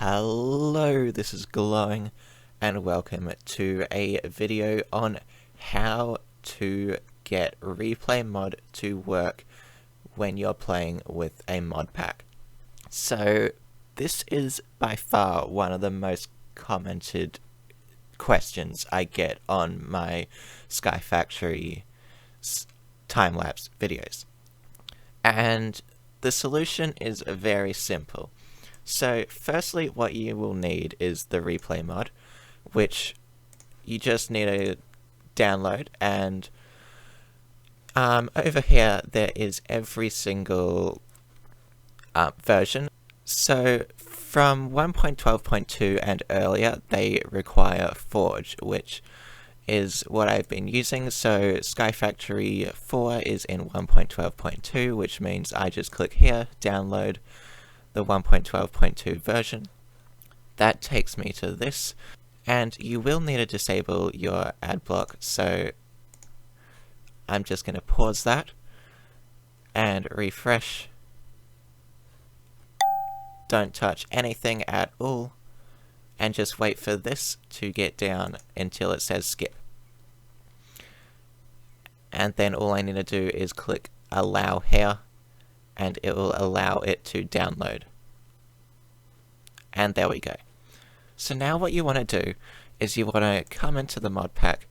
Hello, this is Glowing, and welcome to a video on how to get replay mod to work when you're playing with a mod pack. So this is by far one of the most commented questions I get on my Sky Factory time-lapse videos. And the solution is very simple. So firstly, what you will need is the replay mod, which you just need to download, and over here there is every single version. So from 1.12.2 and earlier, they require Forge, which is what I've been using. So Sky Factory 4 is in 1.12.2, which means I just click here, download the 1.12.2 version. That takes me to this, and you will need to disable your ad block, so I'm just going to pause that and refresh. Don't touch anything at all, and just wait for this to get down until it says skip. And then all I need to do is click allow here, and it will allow it to download. And there we go. So now what you want to do is you want to come into the mod pack,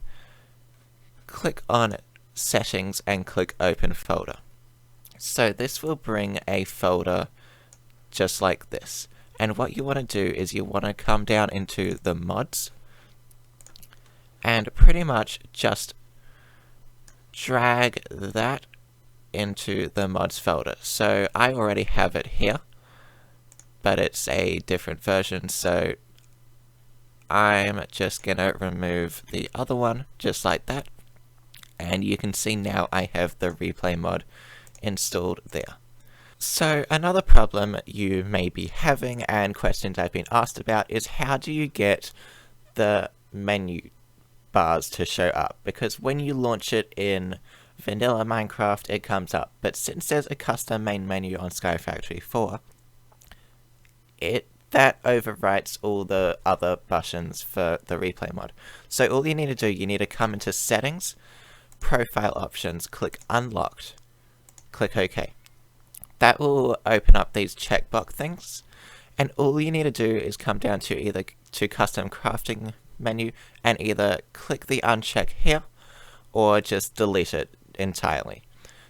click on settings and click open folder. So this will bring a folder just like this. And what you want to do is you want to come down into the mods and pretty much just drag that into the mods folder. So I already have it here, but it's a different version, so I'm just gonna remove the other one just like that, and you can see now I have the replay mod installed there. So another problem you may be having, and questions I've been asked about, is how do you get the menu bars to show up? Because when you launch it in vanilla Minecraft, it comes up, but since there's a custom main menu on Sky Factory 4, that overwrites all the other buttons for the replay mod. So all you need to do, you need to come into settings, profile options, click unlocked, click OK. That will open up these checkbox things, and all you need to do is come down to either to custom crafting menu and either click the uncheck here or just delete it entirely.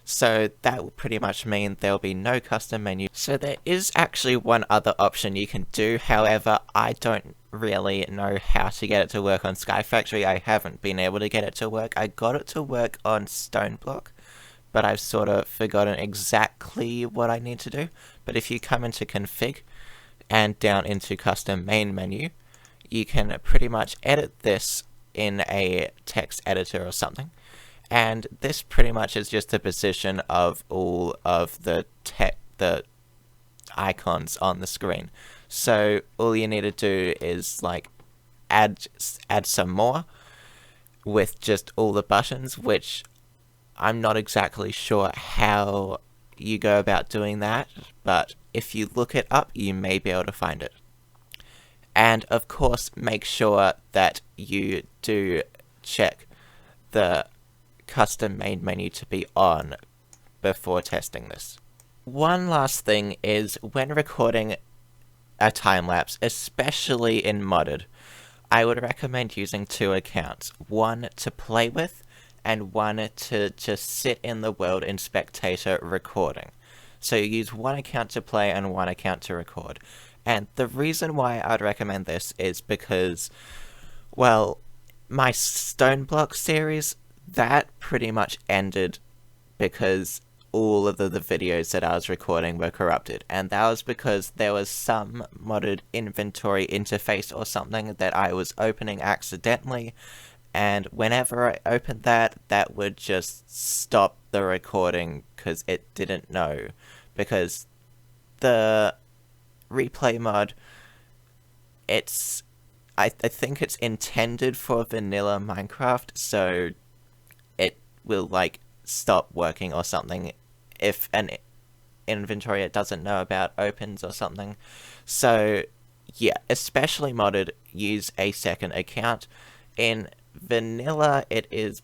So that will pretty much mean there'll be no custom menu. So there is actually one other option you can do, however I don't really know how to get it to work on Sky Factory. I haven't been able to get it to work. I got it to work on Stoneblock, but I've sort of forgotten exactly what I need to do. But if you come into config and down into custom main menu, you can pretty much edit this in a text editor or something. And this pretty much is just a position of all of the icons on the screen. So all you need to do is like add some more with just all the buttons, which I'm not exactly sure how you go about doing that, but if you look it up, you may be able to find it. And of course, make sure that you do check the custom main menu to be on before testing this. One last thing is, when recording a time-lapse, especially in modded, I would recommend using two accounts. One to play with, and one to just sit in the world in spectator recording. So you use one account to play and one account to record. And the reason why I'd recommend this is because, well, my Stoneblock series, that pretty much ended because all of the videos that I was recording were corrupted, and that was because there was some modded inventory interface or something that I was opening accidentally, and whenever I opened that, that would just stop the recording because it didn't know, because the replay mod, I think it's intended for vanilla Minecraft, so it will like stop working or something if an inventory it doesn't know about opens or something. So yeah, especially modded, use a second account. In vanilla, it is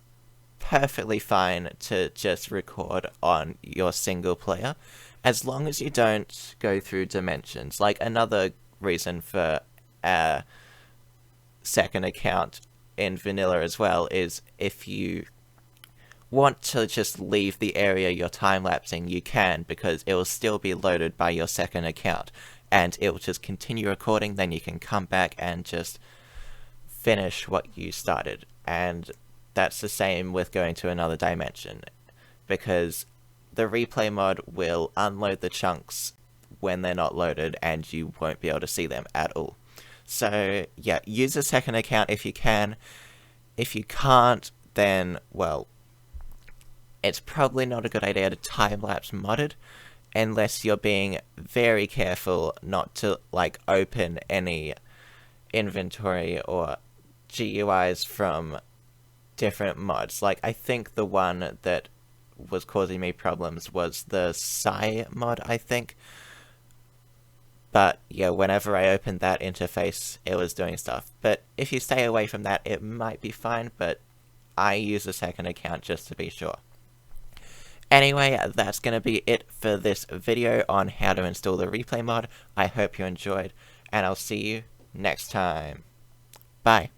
perfectly fine to just record on your single player, as long as you don't go through dimensions. Like, another reason for a second account in vanilla as well is if you want to just leave the area you're time-lapsing, you can, because it will still be loaded by your second account, and it will just continue recording. Then you can come back and just finish what you started. And that's the same with going to another dimension, because the replay mod will unload the chunks when they're not loaded, and you won't be able to see them at all. So yeah, use a second account if you can. If you can't, then, well, it's probably not a good idea to time-lapse modded, unless you're being very careful not to, like, open any inventory or GUIs from different mods. Like, I think the one that was causing me problems was the Psy mod, I think. But yeah, whenever I opened that interface, it was doing stuff. But if you stay away from that, it might be fine, but I use a second account just to be sure. Anyway, that's going to be it for this video on how to install the replay mod. I hope you enjoyed, and I'll see you next time. Bye.